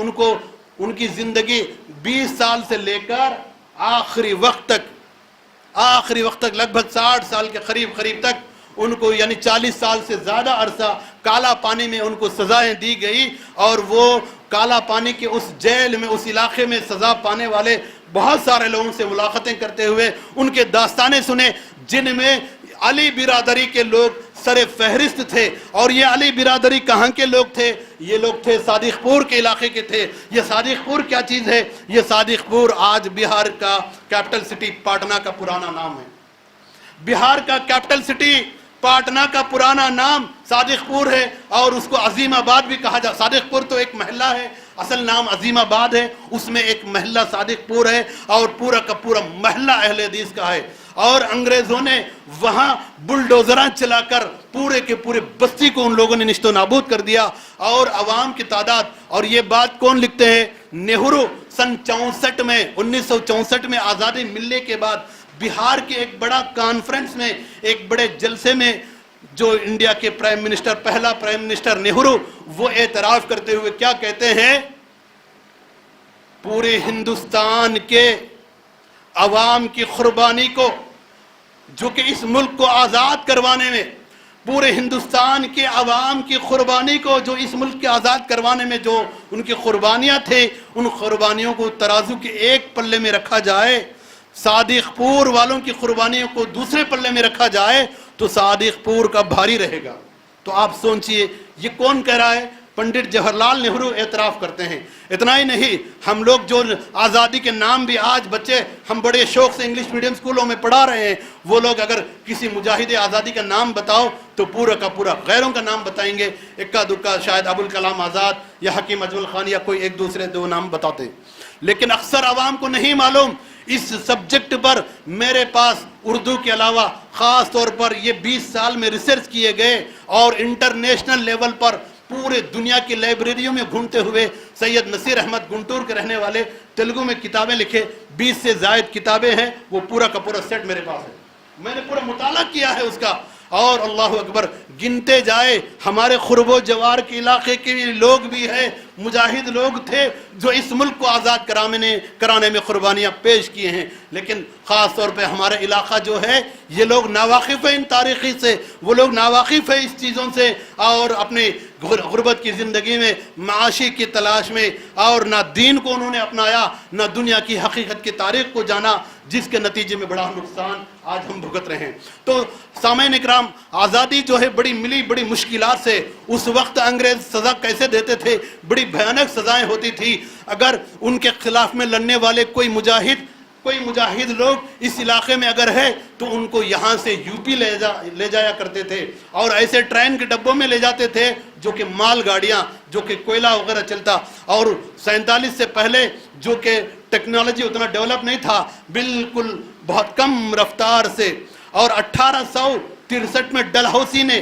ان کی زندگی 20 سال سے لے کر آخری وقت تک لگ بھگ 60 سال کے قریب تک ان کو، یعنی 40 سال سے زیادہ عرصہ کالا پانی میں ان کو سزائیں دی گئی. اور وہ کالا پانی کے اس جیل میں، اس علاقے میں سزا پانے والے بہت سارے لوگوں سے ملاقاتیں کرتے ہوئے ان کے داستانیں سنے، جن میں علی برادری کے لوگ سر فہرست تھے. اور یہ علی برادری کہاں کے لوگ تھے؟ یہ لوگ تھے صادق پور کے علاقے کے تھے. یہ صادق پور کیا چیز ہے؟ یہ صادق پور آج بہار کا کیپٹل سٹی پٹنہ کا پرانا نام ہے. بہار کا کیپٹل سٹی پٹنہ کا پرانا نام صادق پور ہے اور اس کو عظیم آباد بھی کہا جاتا. صادق پور تو ایک محلہ ہے، اصل نام عظیم آباد ہے، اس میں ایک محلہ صادق پور ہے اور پورا کا پورا محلہ اہل حدیث کا ہے. اور انگریزوں نے وہاں بلڈوزراں چلا کر پورے کے پورے بستی کو ان لوگوں نے نشت و نابود کر دیا اور عوام کی تعداد. اور یہ بات کون لکھتے ہیں؟ نہرو سن 64 میں 1964 میں آزادی ملنے کے بعد بہار کے ایک بڑا کانفرنس میں، ایک بڑے جلسے میں، جو انڈیا کے پہلا پرائم منسٹر نہرو، وہ اعتراف کرتے ہوئے کیا کہتے ہیں؟ پورے ہندوستان کے عوام کی قربانی کو، جو کہ اس ملک کو آزاد کروانے میں، پورے ہندوستان کے عوام کی قربانی کو، جو اس ملک کے آزاد کروانے میں جو ان کی قربانیاں تھے، ان قربانیوں کو ترازو کے ایک پلے میں رکھا جائے، صادق پور والوں کی قربانیوں کو دوسرے پلے میں رکھا جائے تو صادق پور کا بھاری رہے گا. تو آپ سوچئے یہ کون کہہ رہا ہے؟ پنڈت جواہر لال نہرو اعتراف کرتے ہیں. اتنا ہی نہیں، ہم لوگ جو آزادی کے نام بھی آج بچے ہم بڑے شوق سے انگلش میڈیم سکولوں میں پڑھا رہے ہیں، وہ لوگ اگر کسی مجاہد آزادی کا نام بتاؤ تو پورا کا پورا غیروں کا نام بتائیں گے. اکا دکا شاید ابوالکلام آزاد یا حکیم اجمل خان یا کوئی ایک دوسرے دو نام بتاتے. لیکن اکثر عوام کو نہیں معلوم. اس سبجیکٹ پر میرے پاس اردو کے علاوہ خاص طور پر یہ 20 سال میں ریسرچ کیے گئے اور انٹرنیشنل لیول پر پورے دنیا کی لائبریریوں میں گھومتے ہوئے سید نصیر احمد گنٹور کے رہنے والے تیلگو میں کتابیں لکھے، 20 سے زائد کتابیں ہیں، وہ پورا کا پورا سیٹ میرے پاس ہے. میں نے پورا مطالعہ کیا ہے اس کا. اور اللہ اکبر، گنتے جائے ہمارے قرب و جوار کے علاقے کے لوگ بھی ہیں، مجاہد لوگ تھے جو اس ملک کو آزاد کرانے میں قربانیاں پیش کیے ہیں. لیکن خاص طور پہ ہمارے علاقہ جو ہے، یہ لوگ ناواقف ہیں ان تاریخی سے، وہ لوگ ناواقف ہیں اس چیزوں سے، اور اپنے غربت کی زندگی میں معاشی کی تلاش میں، اور نہ دین کو انہوں نے اپنایا، نہ دنیا کی حقیقت کی تاریخ کو جانا، جس کے نتیجے میں بڑا نقصان آج ہم بھگت رہے ہیں. تو سامعین اکرام، آزادی جو ہے بڑی مشکلات سے. اس وقت انگریز سزا کیسے دیتے تھے؟ بڑی بھیانک سزائیں ہوتی تھی. اگر ان کے خلاف میں لڑنے والے کوئی مجاہد لوگ اس علاقے میں اگر ہے تو ان کو یہاں سے یو پی لے جایا کرتے تھے، اور ایسے ٹرین کے ڈبوں میں لے جاتے تھے جو کہ مال گاڑیاں، جو کہ کوئلہ وغیرہ چلتا. اور 47 سے پہلے جو کہ ٹیکنالوجی اتنا ڈیولپ نہیں تھا، بالکل بہت کم رفتار سے. اور 1863 میں ڈلہوسی نے،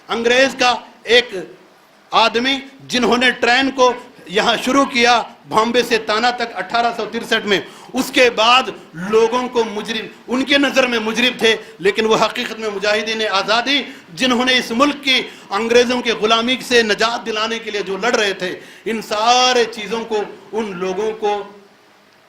انگریز کا ایک آدمی جنہوں نے ٹرین کو یہاں شروع کیا بامبے سے تانا تک 1863 میں، اس کے بعد لوگوں کو مجرم، ان کے نظر میں مجرم تھے، لیکن وہ حقیقت میں مجاہدین آزادی جنہوں نے اس ملک کی انگریزوں کے غلامی سے نجات دلانے کے لیے جو لڑ رہے تھے. ان سارے چیزوں کو ان لوگوں کو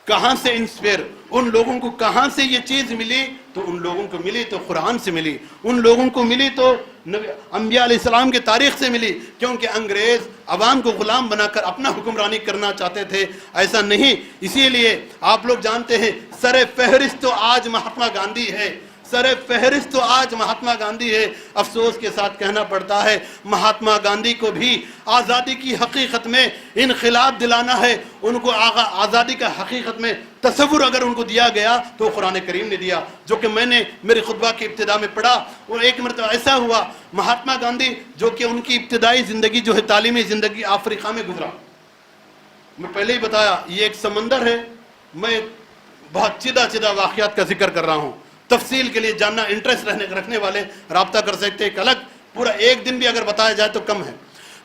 کہاں سے انسپائر، ان لوگوں کو کہاں سے یہ چیز ملی؟ تو ان لوگوں کو ملی تو قرآن سے ملی، ان لوگوں کو ملی تو انبیاء علیہ السلام کے تاریخ سے ملی. کیونکہ انگریز عوام کو غلام بنا کر اپنا حکمرانی کرنا چاہتے تھے، ایسا نہیں. اسی لیے آپ لوگ جانتے ہیں سر فہرست تو آج مہاتما گاندھی ہے، سر فہرست تو آج مہاتما گاندھی ہے. افسوس کے ساتھ کہنا پڑتا ہے مہاتما گاندھی کو بھی آزادی کی حقیقت میں انقلاب دلانا ہے، ان کو آزادی کا حقیقت میں تصور اگر ان کو دیا گیا تو قرآن کریم نے دیا، جو کہ میں نے میرے خطبہ کی ابتدا میں پڑھا۔ اور ایک مرتبہ ایسا ہوا، مہاتما گاندھی جو کہ ان کی ابتدائی زندگی جو ہے تعلیمی زندگی افریقہ میں گزرا، میں پہلے ہی بتایا یہ ایک سمندر ہے، میں بہت چیدہ واقعات کا ذکر کر رہا ہوں، تفصیل کے لیے جاننا انٹرسٹ رکھنے والے رابطہ کر سکتے، ایک الگ پورا ایک دن بھی اگر بتایا جائے تو کم ہے۔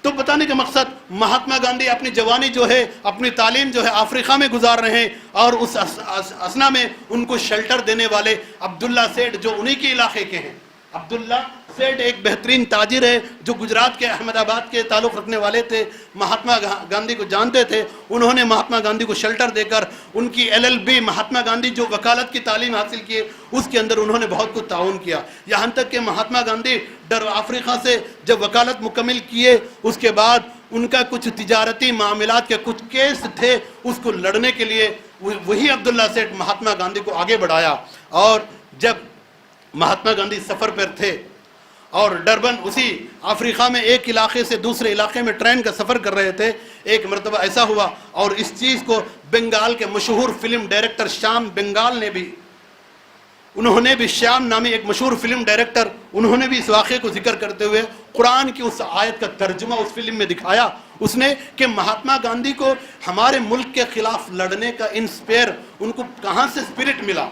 تو بتانے کا مقصد، مہاتما گاندھی اپنی جوانی جو ہے، اپنی تعلیم جو ہے افریقہ میں گزار رہے ہیں، اور اس اسنا میں ان کو شیلٹر دینے والے عبداللہ سیٹھ جو انہی کے علاقے کے ہیں۔ عبداللہ سیٹھ ایک بہترین تاجر ہے جو گجرات کے احمد آباد کے تعلق رکھنے والے تھے، مہاتما گاندھی کو جانتے تھے۔ انہوں نے مہاتما گاندھی کو شیلٹر دے کر ان کی LLB، مہاتما گاندھی جو وکالت کی تعلیم حاصل کیے، اس کے اندر انہوں نے بہت کچھ تعاون کیا، یہاں تک کہ مہاتما گاندھی افریقہ سے جب وکالت مکمل کیے، اس کے بعد ان کا کچھ تجارتی معاملات کے کچھ کیس تھے، اس کو لڑنے کے لیے وہی عبداللہ سیٹھ مہاتما گاندھی کو آگے بڑھایا۔ اور جب مہاتما گاندھی سفر پر تھے اور ڈربن اسی افریقہ میں ایک علاقے سے دوسرے علاقے میں ٹرین کا سفر کر رہے تھے، ایک مرتبہ ایسا ہوا، اور اس چیز کو بنگال کے مشہور فلم ڈائریکٹر شیام بنگال نے بھی، انہوں نے بھی، شیام نامی ایک مشہور فلم ڈائریکٹر، انہوں نے بھی اس واقعے کو ذکر کرتے ہوئے قرآن کی اس آیت کا ترجمہ اس فلم میں دکھایا اس نے، کہ مہاتما گاندھی کو ہمارے ملک کے خلاف لڑنے کا انسپائر ان کو کہاں سے اسپرٹ ملا؟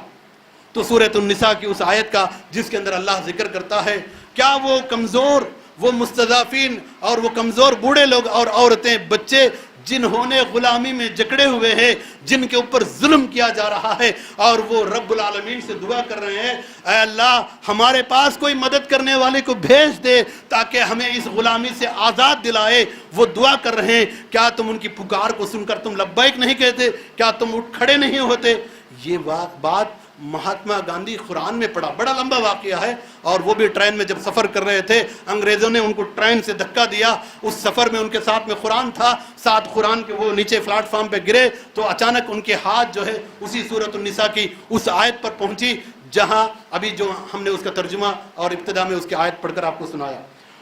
تو سورۃ النساء کی اس آیت کا، جس کے اندر اللہ ذکر کرتا ہے، کیا وہ کمزور، وہ مستضعفین اور وہ کمزور بوڑھے لوگ اور عورتیں، بچے جنہوں نے غلامی میں جکڑے ہوئے ہیں، جن کے اوپر ظلم کیا جا رہا ہے، اور وہ رب العالمین سے دعا کر رہے ہیں، اے اللہ ہمارے پاس کوئی مدد کرنے والے کو بھیج دے تاکہ ہمیں اس غلامی سے آزاد دلائے، وہ دعا کر رہے ہیں، کیا تم ان کی پکار کو سن کر تم لبیک نہیں کہتے؟ کیا تم اٹھ کھڑے نہیں ہوتے؟ یہ بات مہاتما گاندھی قرآن میں پڑھا، بڑا لمبا واقعہ ہے، اور وہ بھی ٹرین میں جب سفر کر رہے تھے، انگریزوں نے ان کو ٹرین سے دھکا دیا، اس سفر میں ان کے ساتھ میں قرآن تھا، ساتھ قرآن کے وہ نیچے پلیٹ فارم پہ گرے تو اچانک ان کے ہاتھ جو ہے اسی سورۃ النساء کی اس آیت پر پہنچی، جہاں ابھی جو ہم نے اس کا ترجمہ اور ابتدا میں اس کی آیت پڑھ کر آپ کو سنایا۔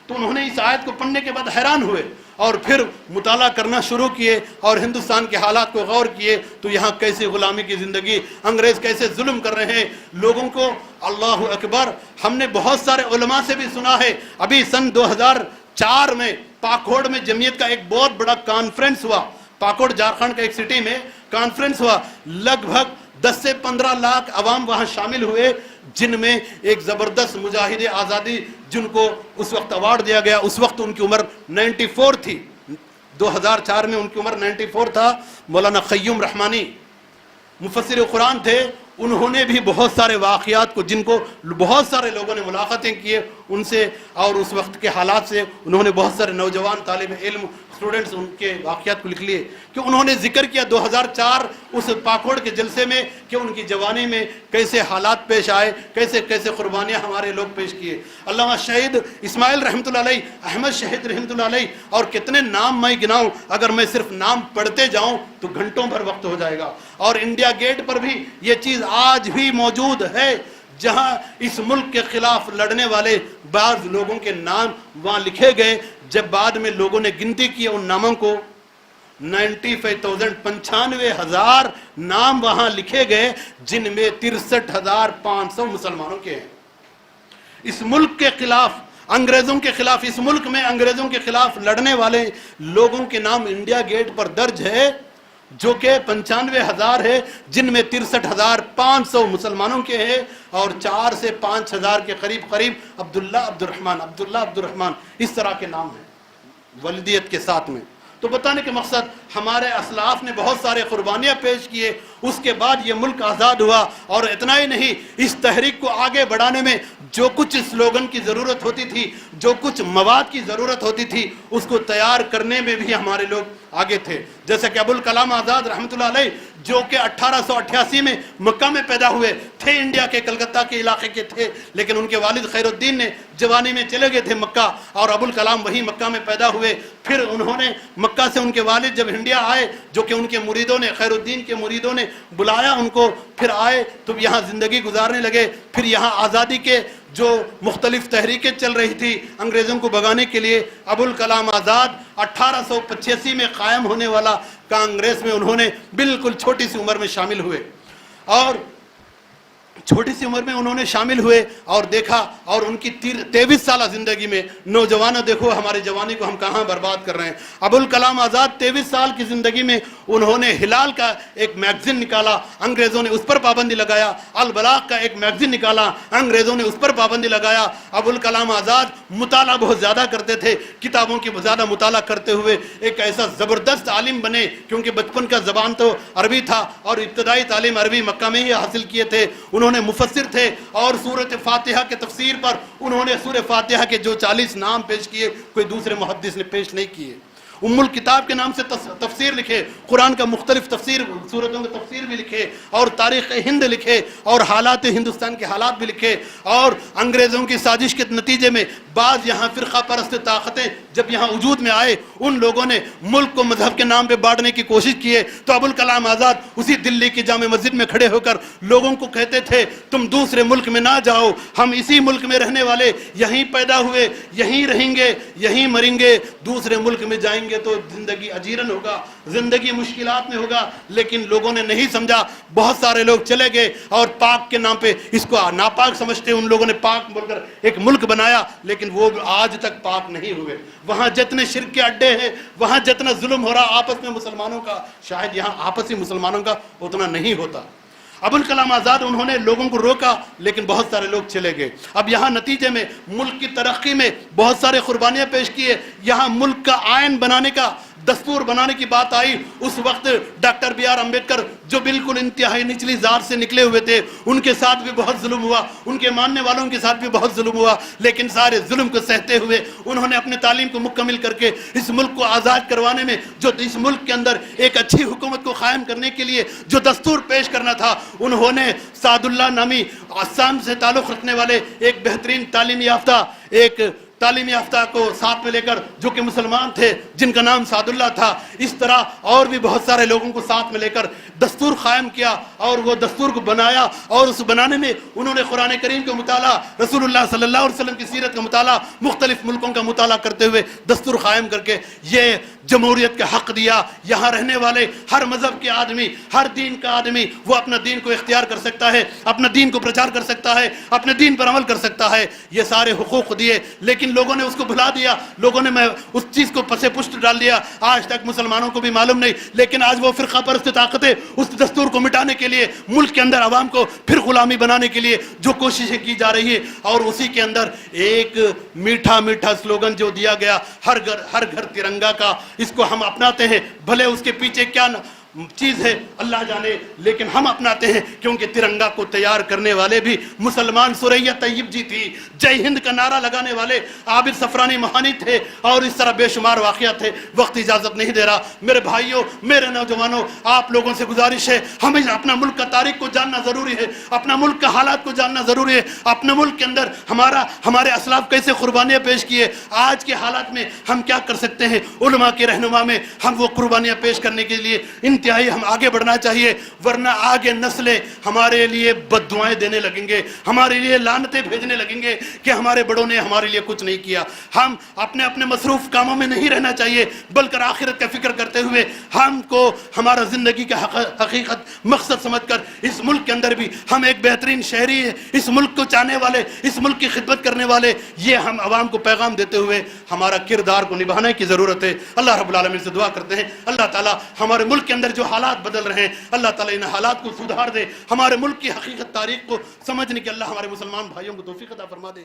تو انہوں نے اس آیت کو پڑھنے کے بعد حیران ہوئے، اور پھر مطالعہ کرنا شروع کیے، اور ہندوستان کے حالات کو غور کیے، تو یہاں کیسے غلامی کی زندگی، انگریز کیسے ظلم کر رہے ہیں لوگوں کو۔ اللہ اکبر، ہم نے بہت سارے علماء سے بھی سنا ہے، ابھی سن 2004 میں پاکوڑ میں جمعیت کا ایک بہت بڑا کانفرنس ہوا، پاکوڑ جھارکھنڈ کا ایک سٹی میں کانفرنس ہوا، لگ بھگ 10 سے 15 لاکھ عوام وہاں شامل ہوئے، جن میں ایک زبردست مجاہد آزادی جن کو اس وقت ایوارڈ دیا گیا، اس وقت ان کی عمر 94 تھی، 2004 میں ان کی عمر 94 تھا، مولانا قیوم رحمانی مفسر قرآن تھے۔ انہوں نے بھی بہت سارے واقعات کو، جن کو بہت سارے لوگوں نے ملاقاتیں کیے ان سے، اور اس وقت کے حالات سے انہوں نے بہت سارے نوجوان طالب علم اسٹوڈنٹس ان کے واقعات کو لکھ لیے، کہ انہوں نے ذکر کیا 2004 اس پاکوڑ کے جلسے میں، کہ ان کی جوانی میں کیسے حالات پیش آئے، کیسے کیسے قربانیاں ہمارے لوگ پیش کیے۔ علامہ شہید اسماعیل رحمۃ اللہ علیہ، احمد شہید رحمۃ اللہ علیہ، اور کتنے نام میں گناؤں، اگر میں صرف نام پڑھتے جاؤں تو گھنٹوں بھر وقت ہو جائے گا۔ اور انڈیا گیٹ پر بھی یہ چیز آج بھی موجود ہے، جہاں اس ملک کے خلاف لڑنے والے بعض لوگوں کے نام وہاں لکھے گئے۔ جب بعد میں لوگوں نے گنتی کی ان ناموں کو، 95,000 نام وہاں لکھے گئے، جن میں 63,500 مسلمانوں کے ہیں۔ اس ملک کے خلاف، انگریزوں کے خلاف، اس ملک میں انگریزوں کے خلاف لڑنے والے لوگوں کے نام انڈیا گیٹ پر درج ہے، جو کہ 95,000 ہے، جن میں 63,500 مسلمانوں کے ہیں، اور 4 سے 5,000 کے قریب عبداللہ عبد الرحمن اس طرح کے نام ہیں والدیت کے ساتھ میں۔ تو بتانے کے مقصد، ہمارے اسلاف نے بہت سارے قربانیاں پیش کیے، اس کے بعد یہ ملک آزاد ہوا۔ اور اتنا ہی نہیں، اس تحریک کو آگے بڑھانے میں جو کچھ سلوگن کی ضرورت ہوتی تھی، جو کچھ مواد کی ضرورت ہوتی تھی، اس کو تیار کرنے میں بھی ہمارے لوگ آگے تھے۔ جیسا کہ ابوالکلام آزاد رحمۃ اللہ علیہ، جو کہ 1888 میں مکہ میں پیدا ہوئے تھے، انڈیا کے کلکتہ کے علاقے کے تھے، لیکن ان کے والد خیر الدین نے جوانی میں چلے گئے تھے مکہ، اور ابوالکلام وہی مکہ میں پیدا ہوئے۔ پھر انہوں نے مکہ سے ان کے والد جب انڈیا آئے، جو کہ ان کے مریدوں نے، خیر الدین کے مریدوں نے بلایا ان کو، پھر آئے تو یہاں زندگی گزارنے لگے۔ پھر یہاں آزادی کے جو مختلف تحریکیں چل رہی تھی انگریزوں کو بھگانے کے لیے، ابوالکلام آزاد 1885 میں قائم ہونے والا کانگریس میں انہوں نے بالکل چھوٹی سی عمر میں شامل ہوئے۔ اور چھوٹی سی عمر میں انہوں نے شامل ہوئے اور دیکھا، اور ان کی 23 سالہ زندگی میں نوجوانوں دیکھو ہماری جوانی کو ہم کہاں برباد کر رہے ہیں۔ ابوالکلام آزاد 23 سال کی زندگی میں انہوں نے ہلال کا ایک میگزین نکالا، انگریزوں نے اس پر پابندی لگایا۔ البلاغ کا ایک میگزین نکالا، انگریزوں نے اس پر پابندی لگایا۔ ابوالکلام آزاد مطالعہ بہت زیادہ کرتے تھے، کتابوں کی زیادہ مطالعہ کرتے ہوئے ایک ایسا زبردست عالم بنے، کیونکہ بچپن کا زبان تو عربی تھا اور ابتدائی تعلیم عربی مکہ میں ہی حاصل کیے تھے۔ انہوں نے مفسر تھے اور سورۃ فاتحہ کے تفسیر پر انہوں نے سورہ فاتحہ کے جو 40 نام پیش کیے کوئی دوسرے محدث نے پیش نہیں کیے۔ ام الکتاب کے نام سے تفسیر لکھے، قرآن کا مختلف تفسیر، سورتوں کے تفسیر بھی لکھے، اور تاریخ ہند لکھے، اور حالات ہندوستان کے حالات بھی لکھے۔ اور انگریزوں کی سازش کے نتیجے میں بعض یہاں فرقہ پرست طاقتیں جب یہاں وجود میں آئے، ان لوگوں نے ملک کو مذہب کے نام پہ بانٹنے کی کوشش کیے، تو ابوالکلام آزاد اسی دلی کی جامع مسجد میں کھڑے ہو کر لوگوں کو کہتے تھے تم دوسرے ملک میں نہ جاؤ، ہم اسی ملک میں رہنے والے، یہیں پیدا ہوئے، یہیں رہیں گے، یہیں مریں گے، دوسرے ملک میں جائیں گے تو زندگی اجیرن ہوگا، زندگی مشکلات میں ہوگا۔ لیکن لوگوں نے نہیں سمجھا، بہت سارے لوگ چلے گئے اور پاک کے نام پہ اس کو ناپاک سمجھتے، ان لوگوں نے پاک بول کر ایک ملک بنایا، لیکن وہ آج تک پاک نہیں ہوئے۔ وہاں جتنے شرک کے اڈے ہیں، وہاں جتنا ظلم ہو رہا آپس میں مسلمانوں کا، شاید یہاں آپسی مسلمانوں کا اتنا نہیں ہوتا۔ ابوالکلام آزاد انہوں نے لوگوں کو روکا، لیکن بہت سارے لوگ چلے گئے۔ اب یہاں نتیجے میں ملک کی ترقی میں بہت سارے قربانیاں پیش کیے۔ یہاں ملک کا آئین بنانے کا، دستور بنانے کی بات آئی، اس وقت ڈاکٹر بی آر امبیڈکر جو بالکل انتہائی نچلی ذات سے نکلے ہوئے تھے، ان کے ساتھ بھی بہت ظلم ہوا، ان کے ماننے والوں کے ساتھ بھی بہت ظلم ہوا، لیکن سارے ظلم کو سہتے ہوئے انہوں نے اپنے تعلیم کو مکمل کر کے اس ملک کو آزاد کروانے میں، جو اس ملک کے اندر ایک اچھی حکومت کو قائم کرنے کے لیے جو دستور پیش کرنا تھا، انہوں نے سعد اللہ نامی آسام سے تعلق رکھنے والے ایک بہترین تعلیم یافتہ کو ساتھ میں لے کر، جو کہ مسلمان تھے، جن کا نام سعد اللہ تھا، اس طرح اور بھی بہت سارے لوگوں کو ساتھ میں لے کر دستور قائم کیا، اور وہ دستور کو بنایا، اور اس بنانے میں انہوں نے قرآن کریم کا مطالعہ، رسول اللہ صلی اللہ علیہ وسلم کی سیرت کا مطالعہ، مختلف ملکوں کا مطالعہ کرتے ہوئے دستور قائم کر کے یہ جمہوریت کا حق دیا۔ یہاں رہنے والے ہر مذہب کے آدمی، ہر دین کا آدمی، وہ اپنا دین کو اختیار کر سکتا ہے، اپنا دین کو پرچار کر سکتا ہے، اپنے دین پر عمل کر سکتا ہے، یہ سارے حقوق دیے۔ لیکن لوگوں نے اس کو بھلا دیا، لوگوں نے اس چیز کو پسے پشت ڈال دیا۔ آج تک مسلمانوں کو بھی معلوم نہیں، لیکن آج وہ فرقہ پرست طاقتیں اس دستور کو مٹانے کے لیے، ملک کے اندر عوام کو پھر غلامی بنانے کے لیے جو کوششیں کی جا رہی ہے، اور اسی کے اندر ایک میٹھا میٹھا سلوگن جو دیا گیا، ہر گھر ترنگا کا، اس کو ہم اپناتے ہیں، بھلے اس کے پیچھے کیا چیز ہے اللہ جانے، لیکن ہم اپناتے ہیں، کیونکہ ترنگا کو تیار کرنے والے بھی مسلمان سریہ طیب جی تھی، جے ہند کا نعرہ لگانے والے عابد سفرانی مہانی تھے، اور اس طرح بے شمار واقعات تھے۔ وقت اجازت نہیں دے رہا، میرے بھائیوں، میرے نوجوانوں، آپ لوگوں سے گزارش ہے، ہمیں اپنا ملک کا تاریخ کو جاننا ضروری ہے، اپنا ملک کا حالات کو جاننا ضروری ہے، اپنے ملک کے اندر ہمارے اسلاف کیسے قربانیاں پیش کیے، آج کے حالات میں ہم کیا کر سکتے ہیں۔ علماء کی رہنما میں ہم وہ قربانیاں پیش کرنے کے لیے انتہائی ہم آگے بڑھنا چاہیے، ورنہ آگے نسلیں ہمارے لیے بد دعائیں دینے لگیں گے، ہمارے لیے لعنتیں بھیجنے لگیں گے کہ ہمارے بڑوں نے ہمارے لیے کچھ نہیں کیا۔ ہم اپنے مصروف کاموں میں نہیں رہنا چاہیے، بلکہ آخرت کا فکر کرتے ہوئے ہم کو ہمارا زندگی کا حقیقت مقصد سمجھ کر اس ملک کے اندر بھی ہم ایک بہترین شہری ہیں، اس ملک کو چاہنے والے، اس ملک کی خدمت کرنے والے، یہ ہم عوام کو پیغام دیتے ہوئے ہمارا کردار کو نبھانے کی ضرورت ہے۔ اللہ رب العالمین سے دعا کرتے ہیں اللہ تعالیٰ ہمارے ملک کے اندر جو حالات بدل رہے ہیں، اللہ تعالیٰ ان حالات کو سدھار دے، ہمارے ملک کی حقیقت تاریخ کو سمجھنے کی اللہ ہمارے مسلمان بھائیوں کو توفیق عطا فرما دے۔